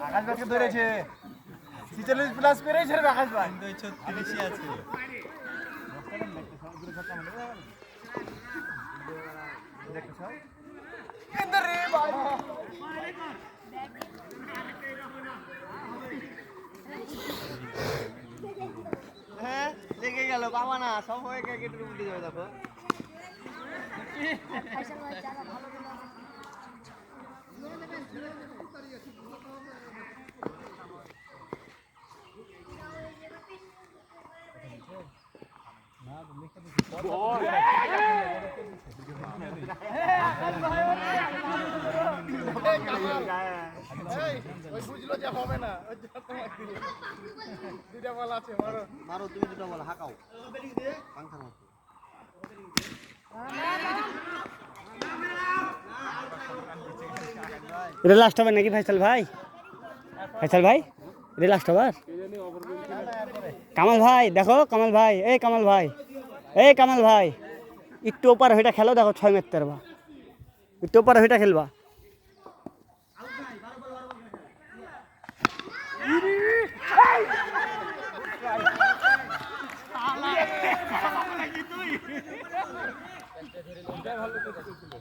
আকাশ ভাইকে ধরেছে 46 প্লাস পেরেছে রে আকাশ ভাই 36 আছে রে ভাই হ্যাঁ লেগে গেল বাবা না সব হয়ে গেছে গেটের মধ্যে যাবে দেখো ওই বুঝলো যে হবে না ওই জন্য তোমাকে দিল দুইটা বল আছে মারো মারো তুমি দুটো বল হাঁকাও পাংখার মতো এটা লাস্ট হবে নাকি ফাইসাল ভাই ফাইসাল ভাই এটা লাস্ট হবে কামাল ভাই দেখো কামাল ভাই এই কামাল ভাই এই কামাল ভাই একটু ওপার হইটা খেলো দেখো 6 মেরতে পারবা একটু ওপার হইটা খেলবা ভালো